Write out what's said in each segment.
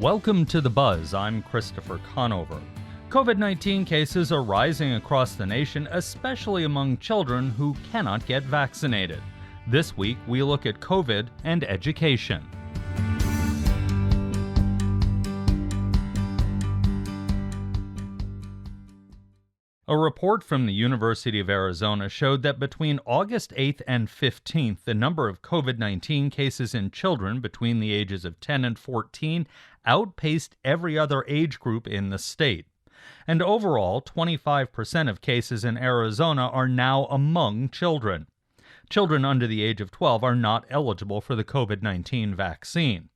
Welcome to The Buzz. I'm Christopher Conover. COVID-19 cases are rising across the nation, especially among children who cannot get vaccinated. This week, we look at COVID and education. A report from the University of Arizona showed that between August 8th and 15th, the number of COVID-19 cases in children between the ages of 10 and 14 outpaced every other age group in the state. And overall, 25% of cases in Arizona are now among children. Children under the age of 12 are not eligible for the COVID-19 vaccine.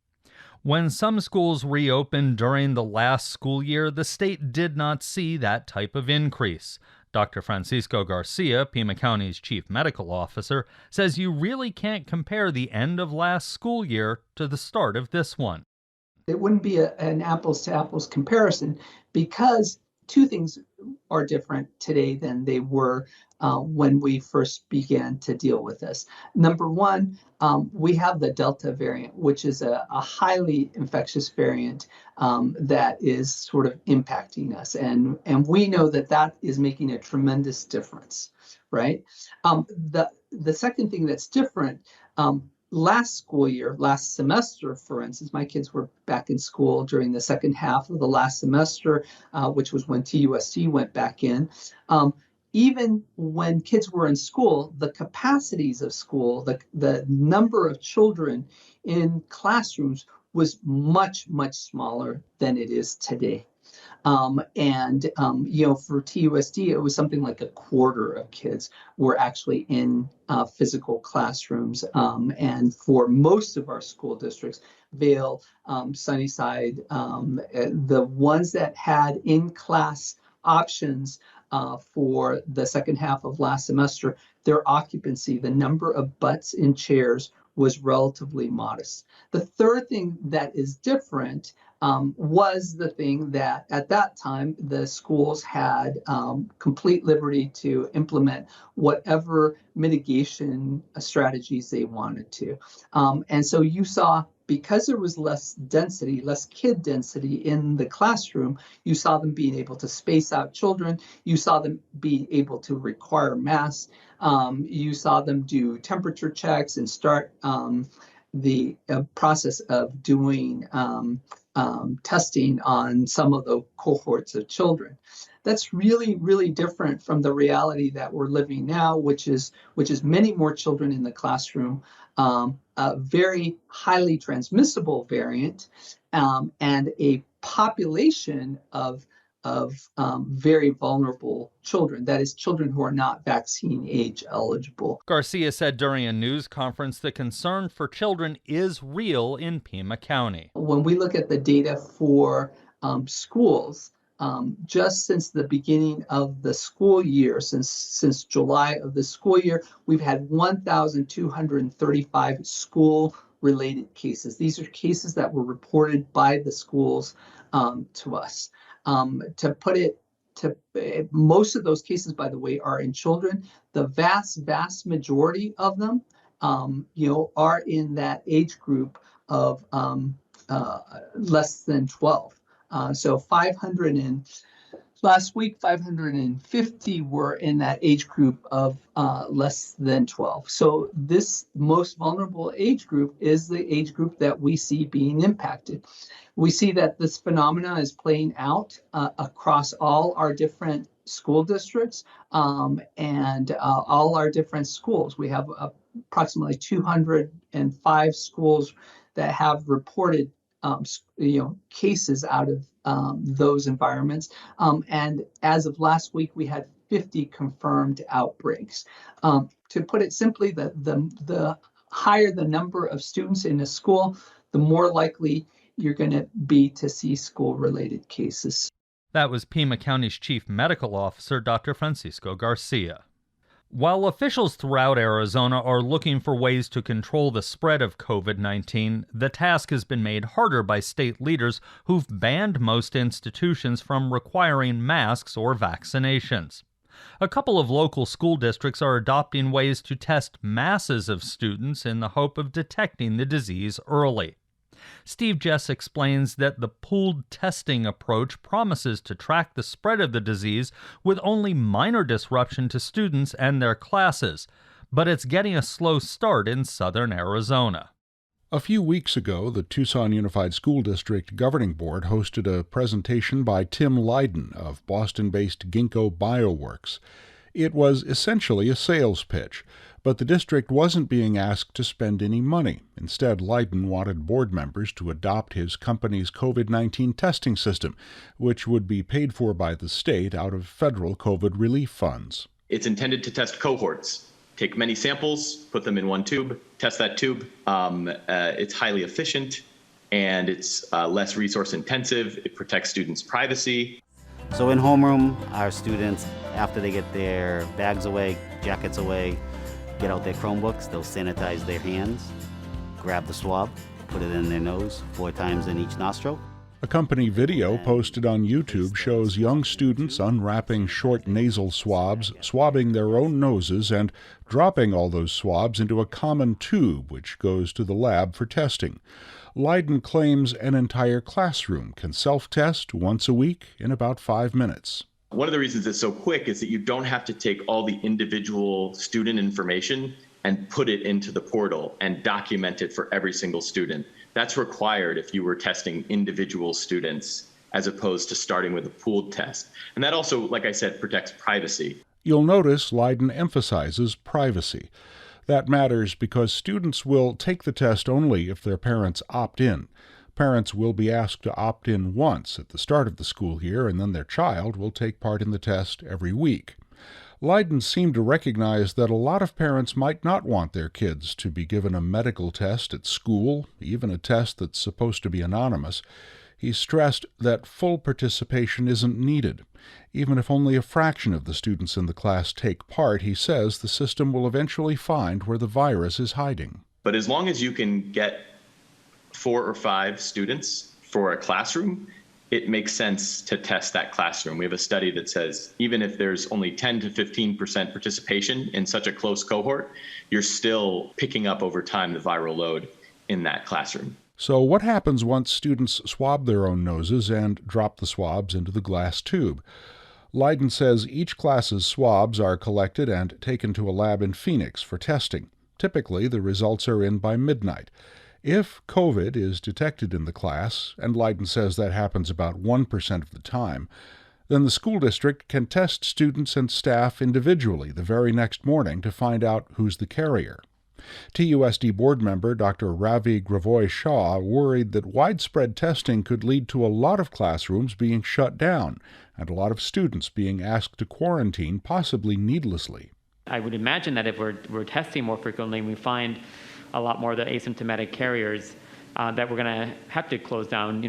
When some schools reopened during the last school year, the state did not see that type of increase. Dr. Francisco Garcia, Pima County's chief medical officer, says you really can't compare the end of last school year to the start of this one. It wouldn't be an apples-to-apples comparison because two things are different today than they were when we first began to deal with this. Number one, we have the Delta variant, which is a highly infectious variant that is sort of impacting us. And we know that that is making a tremendous difference, right? The second thing that's different, last school year, last semester, for instance, my kids were back in school during the second half of the last semester, which was when TUSD went back in. Even when kids were in school, the capacities of school, the number of children in classrooms was much, much smaller than it is today. For TUSD, it was something like a quarter of kids were actually in physical classrooms. And for most of our school districts, Vail, Sunnyside, the ones that had in-class options for the second half of last semester, their occupancy, the number of butts in chairs was relatively modest. The third thing that is different was the thing that at that time the schools had complete liberty to implement whatever mitigation strategies they wanted to. And so you saw, because there was less density, less kid density in the classroom, you saw them being able to space out children. You saw them be able to require masks. You saw them do temperature checks and start the process of doing testing on some of the cohorts of children. That's really, really different from the reality that we're living now, which is many more children in the classroom, a very highly transmissible variant, and a population of very vulnerable children, that is, children who are not vaccine age eligible. Garcia said during a news conference the concern for children is real in Pima County. When we look at the data for schools, just since the beginning of the school year, since July of the school year, we've had 1,235 school-related cases. These are cases that were reported by the schools to us. To put it, most of those cases, by the way, are in children. The vast majority of them, are in that age group of less than 12. So last week, 550 were in that age group of less than 12. So this most vulnerable age group is the age group that we see being impacted. We see that this phenomena is playing out across all our different school districts and all our different schools. We have approximately 205 schools that have reported cases out of those environments. And as of last week, we had 50 confirmed outbreaks. To put it simply, the higher the number of students in a school, the more likely you're going to be to see school-related cases. That was Pima County's chief medical officer, Dr. Francisco Garcia. While officials throughout Arizona are looking for ways to control the spread of COVID-19, the task has been made harder by state leaders who've banned most institutions from requiring masks or vaccinations. A couple of local school districts are adopting ways to test masses of students in the hope of detecting the disease early. Steve Jess explains that the pooled testing approach promises to track the spread of the disease with only minor disruption to students and their classes, but it's getting a slow start in southern Arizona. A few weeks ago, the Tucson Unified School District Governing Board hosted a presentation by Tim Lydon of Boston-based Ginkgo Bioworks. It was essentially a sales pitch, but the district wasn't being asked to spend any money. Instead, Lydon wanted board members to adopt his company's COVID-19 testing system, which would be paid for by the state out of federal COVID relief funds. It's intended to test cohorts. Take many samples, put them in one tube, test that tube. It's highly efficient and it's less resource intensive. It protects students' privacy. So in homeroom, our students, after they get their bags away, jackets away, get out their Chromebooks, they'll sanitize their hands, grab the swab, put it in their nose 4 times in each nostril. A company video posted on YouTube shows young students unwrapping short nasal swabs, swabbing their own noses, and dropping all those swabs into a common tube which goes to the lab for testing. Lydon claims an entire classroom can self-test once a week in about 5 minutes. One of the reasons it's so quick is that you don't have to take all the individual student information and put it into the portal and document it for every single student. That's required if you were testing individual students as opposed to starting with a pooled test. And that also, like I said, protects privacy. You'll notice Lydon emphasizes privacy. That matters because students will take the test only if their parents opt in. Parents will be asked to opt in once at the start of the school year, and then their child will take part in the test every week. Lydon seemed to recognize that a lot of parents might not want their kids to be given a medical test at school, even a test that's supposed to be anonymous. He stressed that full participation isn't needed. Even if only a fraction of the students in the class take part, he says the system will eventually find where the virus is hiding. But as long as you can get 4 or 5 students for a classroom, it makes sense to test that classroom. We have a study that says even if there's only 10 to 15% participation in such a close cohort, you're still picking up over time the viral load in that classroom. So what happens once students swab their own noses and drop the swabs into the glass tube? Lydon says each class's swabs are collected and taken to a lab in Phoenix for testing. Typically, the results are in by midnight. If COVID is detected in the class, and Lydon says that happens about 1% of the time, then the school district can test students and staff individually the very next morning to find out who's the carrier. TUSD board member Dr. Ravi Gravoy Shaw worried that widespread testing could lead to a lot of classrooms being shut down and a lot of students being asked to quarantine, possibly needlessly. I would imagine that if we're testing more frequently and we find a lot more of the asymptomatic carriers, that we're going to have to close down,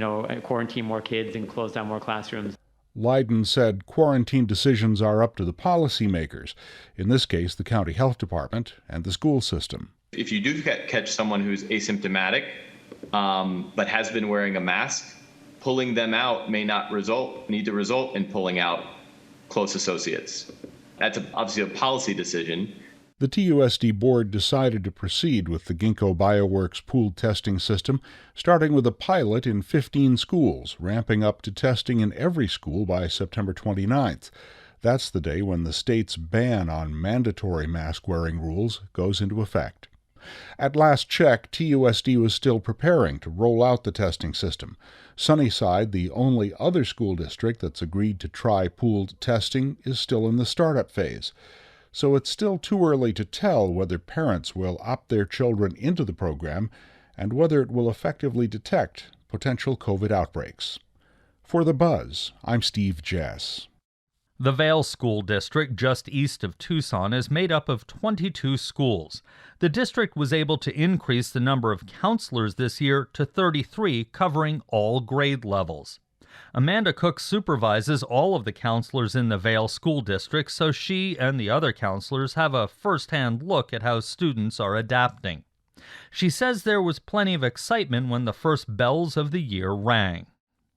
quarantine more kids and close down more classrooms. Lydon said quarantine decisions are up to the policymakers, in this case the county health department and the school system. If you do catch someone who's asymptomatic but has been wearing a mask, pulling them out may not need to result in pulling out close associates. That's obviously a policy decision. The TUSD board decided to proceed with the Ginkgo Bioworks pooled testing system, starting with a pilot in 15 schools, ramping up to testing in every school by September 29th. That's the day when the state's ban on mandatory mask-wearing rules goes into effect. At last check, TUSD was still preparing to roll out the testing system. Sunnyside, the only other school district that's agreed to try pooled testing, is still in the startup phase. So it's still too early to tell whether parents will opt their children into the program and whether it will effectively detect potential COVID outbreaks. For The Buzz, I'm Steve Jess. The Vail School District, just east of Tucson, is made up of 22 schools. The district was able to increase the number of counselors this year to 33, covering all grade levels. Amanda Cook supervises all of the counselors in the Vail School District, so she and the other counselors have a first-hand look at how students are adapting. She says there was plenty of excitement when the first bells of the year rang.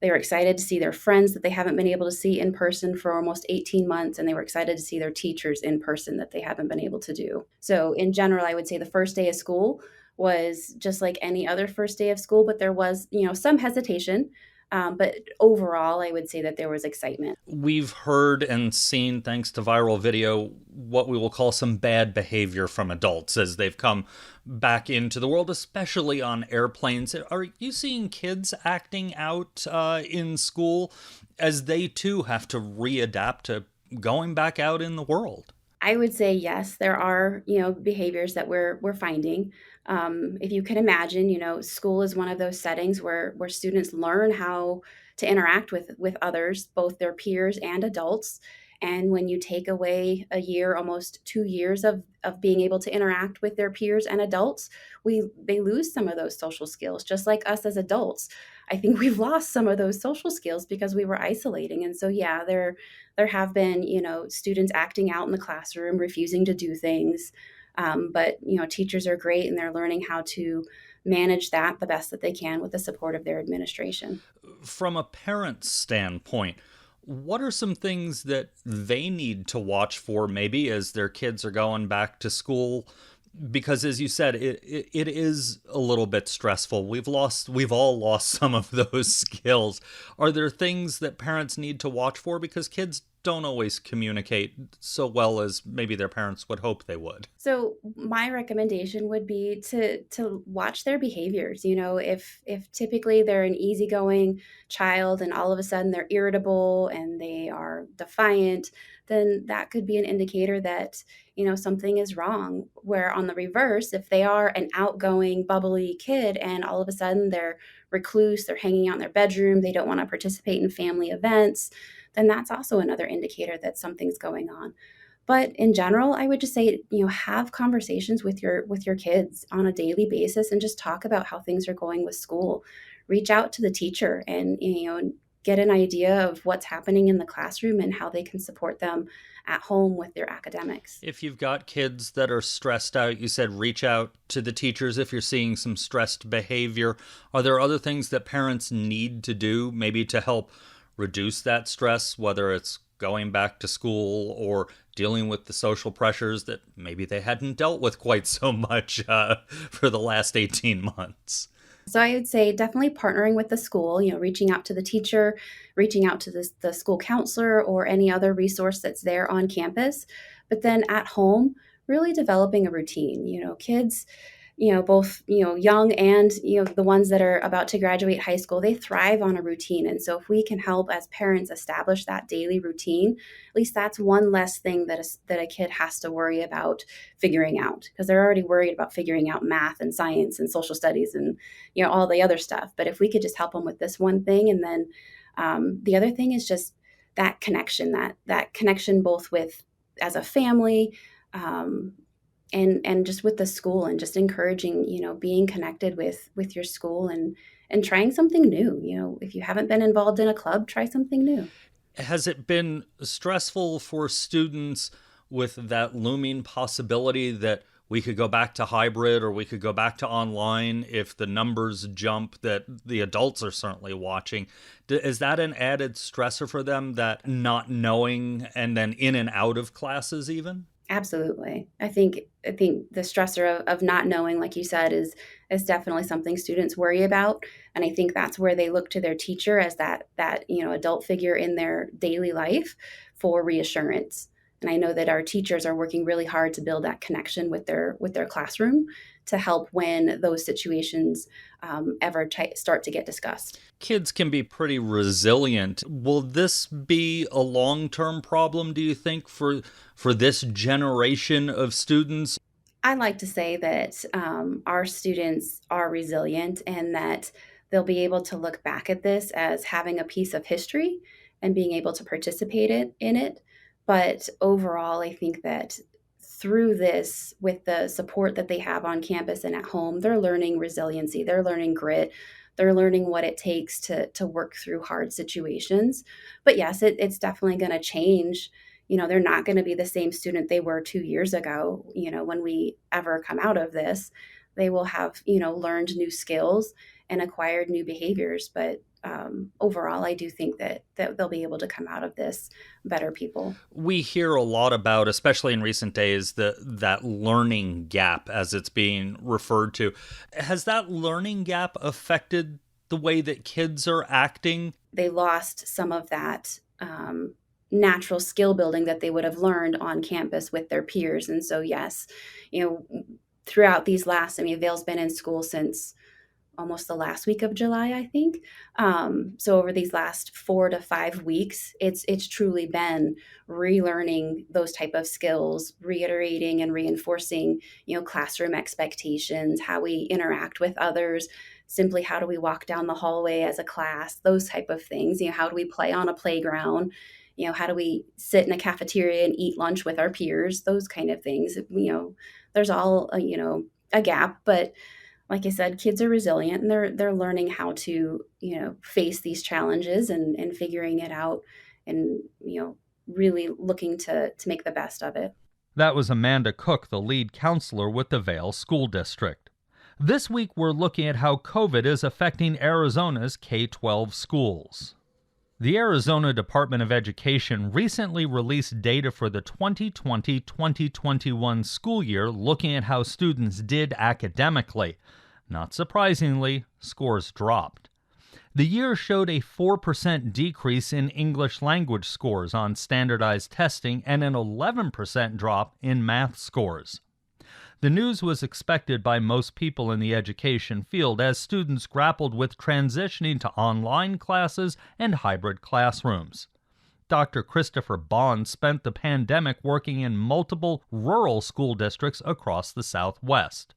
They were excited to see their friends that they haven't been able to see in person for almost 18 months, and they were excited to see their teachers in person that they haven't been able to do. So in general, I would say the first day of school was just like any other first day of school, but there was, some hesitation. But overall, I would say that there was excitement. We've heard and seen, thanks to viral video, what we will call some bad behavior from adults as they've come back into the world, especially on airplanes. Are you seeing kids acting out in school as they too have to readapt to going back out in the world? I would say yes, there are, behaviors that we're finding. If you can imagine, school is one of those settings where students learn how to interact with others, both their peers and adults. And when you take away a year, almost 2 years of being able to interact with their peers and adults, they lose some of those social skills, just like us as adults. I think we've lost some of those social skills because we were isolating. And so, yeah, there have been, students acting out in the classroom, refusing to do things. But, teachers are great and they're learning how to manage that the best that they can with the support of their administration. From a parent's standpoint, what are some things that they need to watch for maybe as their kids are going back to school? Because as you said, it is a little bit stressful. We've all lost some of those skills. Are there things that parents need to watch for? Because kids don't always communicate so well as maybe their parents would hope they would. So my recommendation would be to watch their behaviors. If typically they're an easygoing child and all of a sudden they're irritable and they are defiant, then that could be an indicator that, something is wrong. Where on the reverse, if they are an outgoing, bubbly kid and all of a sudden they're recluse, they're hanging out in their bedroom, they don't want to participate in family events, then that's also another indicator that something's going on. But in general, I would just say, have conversations with your kids on a daily basis and just talk about how things are going with school. Reach out to the teacher and, get an idea of what's happening in the classroom and how they can support them at home with their academics. If you've got kids that are stressed out, you said reach out to the teachers if you're seeing some stressed behavior. Are there other things that parents need to do maybe to help reduce that stress, whether it's going back to school or dealing with the social pressures that maybe they hadn't dealt with quite so much for the last 18 months? So I would say definitely partnering with the school, reaching out to the teacher, reaching out to the school counselor or any other resource that's there on campus. But then at home, really developing a routine. Kids, both, young and, the ones that are about to graduate high school, they thrive on a routine. And so if we can help as parents establish that daily routine, at least that's one less thing that a kid has to worry about figuring out, because they're already worried about figuring out math and science and social studies and, all the other stuff. But if we could just help them with this one thing, and then the other thing is just that connection, that connection both with as a family, and just with the school, and just encouraging, being connected with your school and trying something new. If you haven't been involved in a club, try something new. Has it been stressful for students with that looming possibility that we could go back to hybrid or we could go back to online if the numbers jump that the adults are certainly watching? Is that an added stressor for them, that not knowing and then in and out of classes even? Absolutely. I think the stressor of not knowing, like you said, is definitely something students worry about. And I think that's where they look to their teacher as that adult figure in their daily life for reassurance. And I know that our teachers are working really hard to build that connection with their classroom to help when those situations start to get discussed. Kids can be pretty resilient. Will this be a long-term problem, do you think, for this generation of students? I like to say that our students are resilient and that they'll be able to look back at this as having a piece of history and being able to participate in it. But overall, I think that through this, with the support that they have on campus and at home, they're learning resiliency, they're learning grit, they're learning what it takes to work through hard situations. But yes, it's definitely going to change. They're not going to be the same student they were 2 years ago. When we ever come out of this, they will have, learned new skills and acquired new behaviors. But overall, I do think that they'll be able to come out of this better people. We hear a lot about, especially in recent days, that learning gap, as it's being referred to. Has that learning gap affected the way that kids are acting? They lost some of that natural skill building that they would have learned on campus with their peers. And so, yes, throughout these last, Vale's been in school since almost the last week of July, I think. So over these last 4 to 5 weeks, it's truly been relearning those type of skills, reiterating and reinforcing, classroom expectations, how we interact with others, simply how do we walk down the hallway as a class, those type of things. How do we play on a playground? How do we sit in a cafeteria and eat lunch with our peers? Those kind of things. There's all a gap, but like I said, kids are resilient and they're learning how to, face these challenges and figuring it out and, really looking to make the best of it. That was Amanda Cook, the lead counselor with the Vail School District. This week, we're looking at how COVID is affecting Arizona's K-12 schools. The Arizona Department of Education recently released data for the 2020-2021 school year looking at how students did academically. Not surprisingly, scores dropped. The year showed a 4% decrease in English language scores on standardized testing and an 11% drop in math scores. The news was expected by most people in the education field as students grappled with transitioning to online classes and hybrid classrooms. Dr. Christopher Bond spent the pandemic working in multiple rural school districts across the Southwest.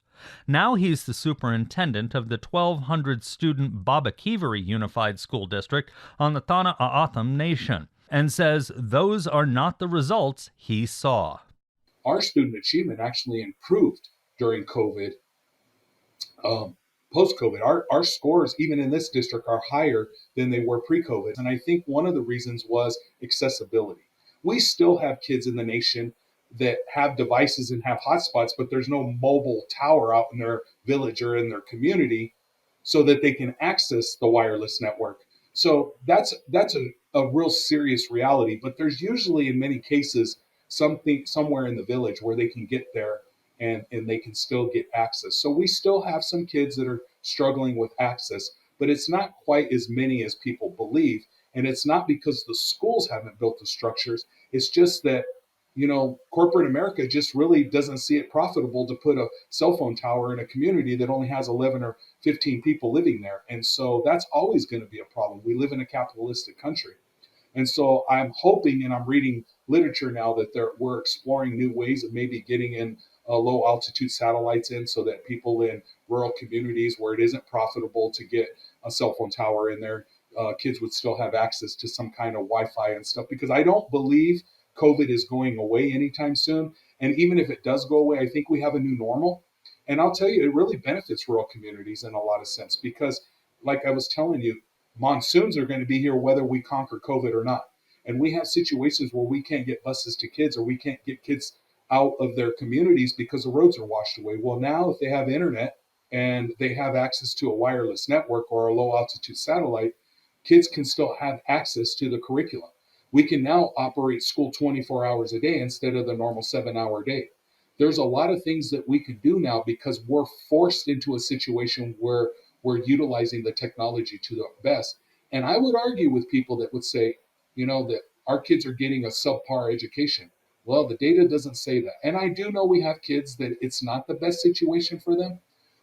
Now he's the superintendent of the 1,200-student Babakiveri Unified School District on the Tana A'atham Nation, and says those are not the results he saw. Our student achievement actually improved during COVID. Post-COVID, our scores, even in this district, are higher than they were pre-COVID. And I think one of the reasons was accessibility. We still have kids in the nation that have devices and have hotspots, but there's no mobile tower out in their village or in their community so that they can access the wireless network. So that's a real serious reality. But there's usually, in many cases, something somewhere in the village where they can get there and they can still get access. So we still have some kids that are struggling with access, but it's not quite as many as people believe. And it's not because the schools haven't built the structures. It's just that, corporate America just really doesn't see it profitable to put a cell phone tower in a community that only has 11 or 15 people living there. And so that's always going to be a problem. We live in a capitalistic country. And so I'm hoping, and I'm reading literature now, that we're exploring new ways of maybe getting in low altitude satellites in so that people in rural communities where it isn't profitable to get a cell phone tower in there, kids would still have access to some kind of Wi-Fi and stuff, because I don't believe COVID is going away anytime soon. And even if it does go away, I think we have a new normal. And I'll tell you, it really benefits rural communities in a lot of sense, because like I was telling you, monsoons are going to be here whether we conquer COVID or not. And we have situations where we can't get buses to kids, or we can't get kids out of their communities because the roads are washed away. Well, now if they have internet and they have access to a wireless network or a low altitude satellite, kids can still have access to the curriculum. We can now operate school 24 hours a day instead of the normal 7-hour day. There's a lot of things that we can do now because we're forced into a situation where we're utilizing the technology to the best. And I would argue with people that would say, that our kids are getting a subpar education. Well, the data doesn't say that. And I do know we have kids that it's not the best situation for them.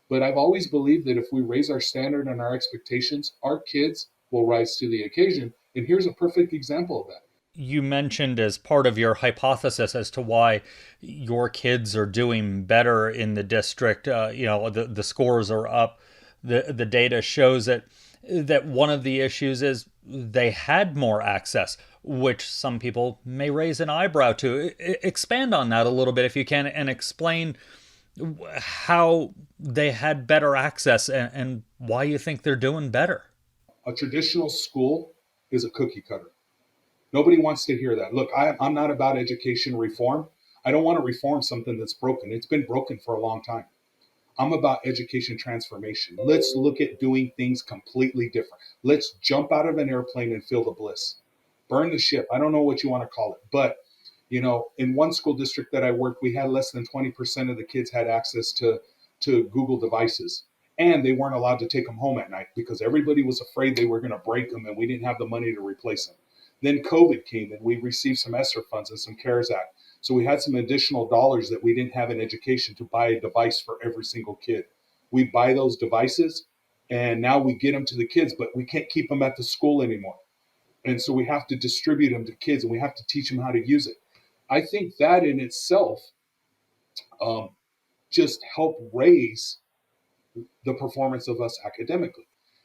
But I've always believed that if we raise our standard and our expectations, our kids will rise to the occasion. And here's a perfect example of that. You mentioned as part of your hypothesis as to why your kids are doing better in the district, the scores are up. The data shows that one of the issues is they had more access, which some people may raise an eyebrow to. Expand on that a little bit if you can, and explain how they had better access and why you think they're doing better. A traditional school is a cookie cutter. Nobody wants to hear that. Look, I'm not about education reform. I don't want to reform something that's broken. It's been broken for a long time. I'm about education transformation. Let's look at doing things completely different. Let's jump out of an airplane and feel the bliss. Burn the ship. I don't know what you want to call it, but in one school district that I worked, we had less than 20% of the kids had access to Google devices. And they weren't allowed to take them home at night because everybody was afraid they were going to break them and we didn't have the money to replace them. Then COVID came and we received some ESSER funds and some CARES Act. So we had some additional dollars that we didn't have in education to buy a device for every single kid. We buy those devices and now we get them to the kids, but we can't keep them at the school anymore. And so we have to distribute them to kids and we have to teach them how to use it. I think that in itself just help raise the performance of us academically.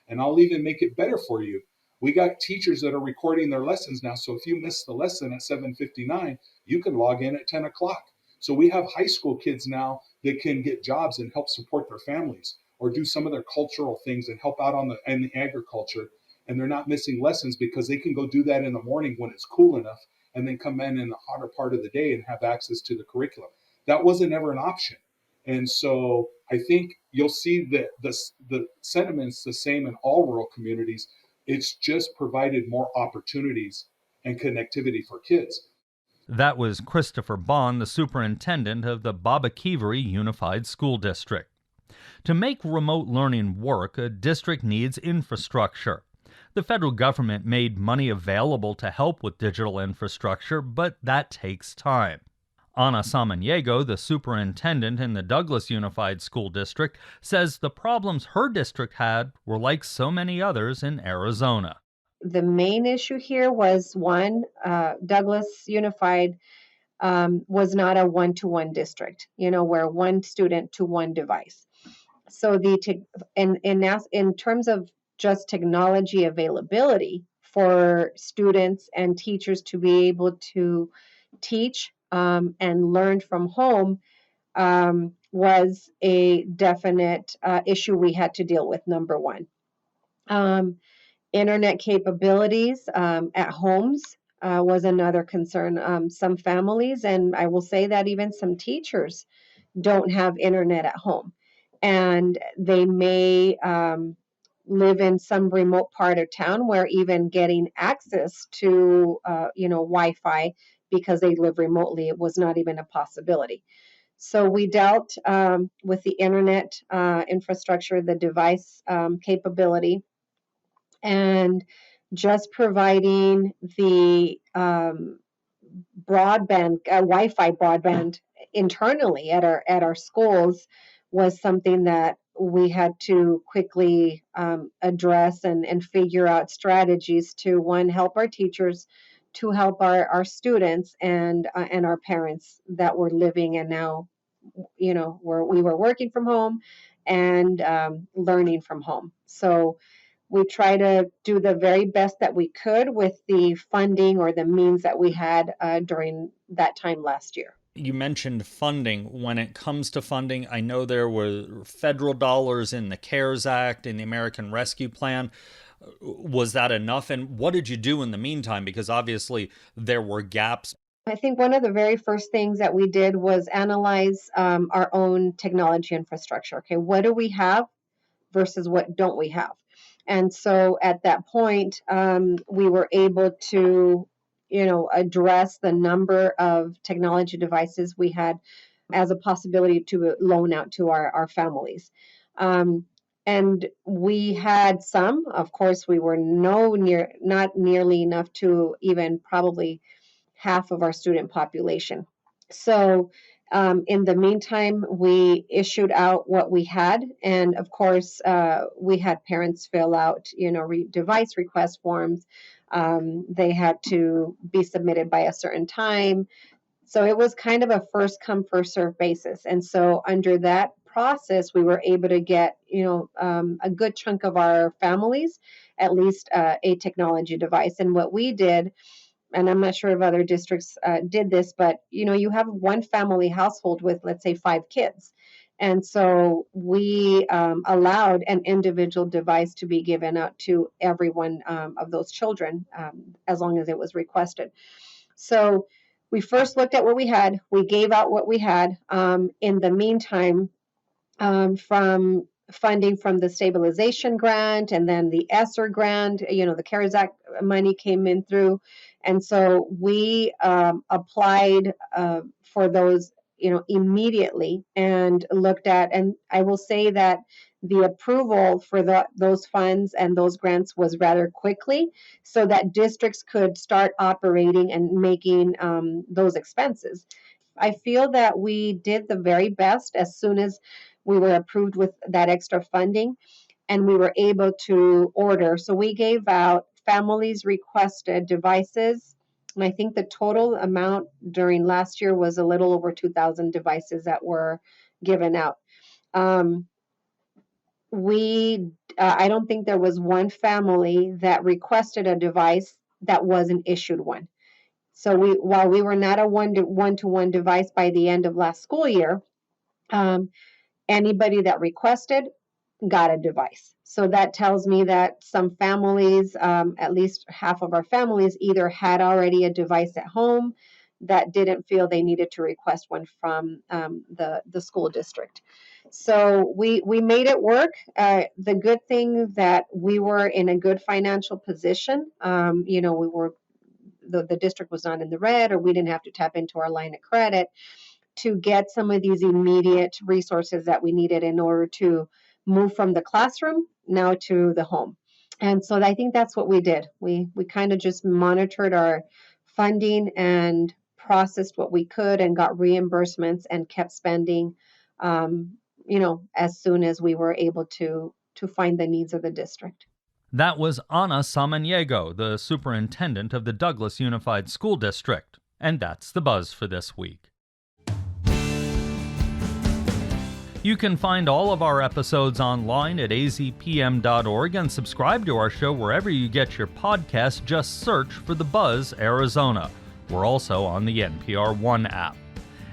And I'll even make it better for you. We got teachers that are recording their lessons now. So if you miss the lesson at 7:59, you can log in at 10 o'clock. So we have high school kids now that can get jobs and help support their families or do some of their cultural things and help out in the agriculture. And they're not missing lessons because they can go do that in the morning when it's cool enough and then come in the hotter part of the day and have access to the curriculum. That wasn't ever an option. And so I think you'll see that the sentiment's the same in all rural communities. It's just provided more opportunities and connectivity for kids. That was Christopher Bond, the superintendent of the Babakivari Unified School District. To make remote learning work, a district needs infrastructure. The federal government made money available to help with digital infrastructure, but that takes time. Ana Samaniego, the superintendent in the Douglas Unified School District, says the problems her district had were like so many others in Arizona. The main issue here was one, Douglas Unified was not a one-to-one district, where one student to one device. So in terms of just technology availability for students and teachers to be able to teach and learn from home was a definite issue we had to deal with, number one. Internet capabilities at homes was another concern. Some families, and I will say that even some teachers, don't have internet at home. And they may live in some remote part of town where even getting access to, Wi-Fi because they live remotely, it was not even a possibility. So we dealt with the internet infrastructure, the device capability, and just providing the broadband, Wi-Fi broadband internally at our schools was something that we had to quickly address and figure out strategies to, one, help our teachers, to help our students and our parents that were living and now, where we were working from home and learning from home. So we try to do the very best that we could with the funding or the means that we had during that time last year. You mentioned funding. When it comes to funding, I know there were federal dollars in the CARES Act and the American Rescue Plan. Was that enough? And what did you do in the meantime? Because obviously there were gaps. I think one of the very first things that we did was analyze our own technology infrastructure. Okay, what do we have versus what don't we have? And so at that point, we were able to, address the number of technology devices we had as a possibility to loan out to our families. And we had some, of course, we were not nearly enough to even probably half of our student population. So in the meantime, we issued out what we had. And of course, we had parents fill out, device request forms. They had to be submitted by a certain time. So it was kind of a first come, first serve basis. And so under that process, we were able to get, a good chunk of our families, at least a technology device. And what we did, and I'm not sure if other districts did this, but you have one family household with, let's say, 5 kids. And so we allowed an individual device to be given out to every one of those children as long as it was requested. So we first looked at what we had. We gave out what we had. In the meantime, from funding from the stabilization grant and then the ESSER grant, the CARES Act money came in through. And so we applied for those, immediately and looked at, and I will say that the approval for those funds and those grants was rather quickly so that districts could start operating and making those expenses. I feel that we did the very best as soon as we were approved with that extra funding and we were able to order. So we gave out families requested devices. And I think the total amount during last year was a little over 2,000 devices that were given out. I don't think there was one family that requested a device that wasn't issued one. So while we were not a one-to-one device by the end of last school year, anybody that requested got a device. So that tells me that some families, at least half of our families, either had already a device at home that didn't feel they needed to request one from the school district. So we made it work. The good thing that we were in a good financial position. We were the district was not in the red, or we didn't have to tap into our line of credit to get some of these immediate resources that we needed in order to move from the classroom now to the home. And so I think that's what we did. We kind of just monitored our funding and processed what we could and got reimbursements and kept spending, as soon as we were able to find the needs of the district. That was Ana Samaniego, the superintendent of the Douglas Unified School District. And that's the buzz for this week. You can find all of our episodes online at azpm.org and subscribe to our show wherever you get your podcasts. Just search for The Buzz Arizona. We're also on the NPR One app.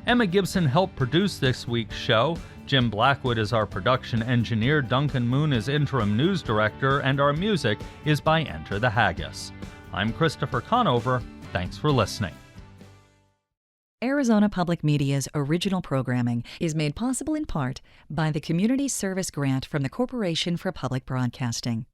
Emma Gibson helped produce this week's show. Jim Blackwood is our production engineer, Duncan Moon is interim news director, and our music is by Enter the Haggis. I'm Christopher Conover. Thanks for listening. Arizona Public Media's original programming is made possible in part by the Community Service Grant from the Corporation for Public Broadcasting.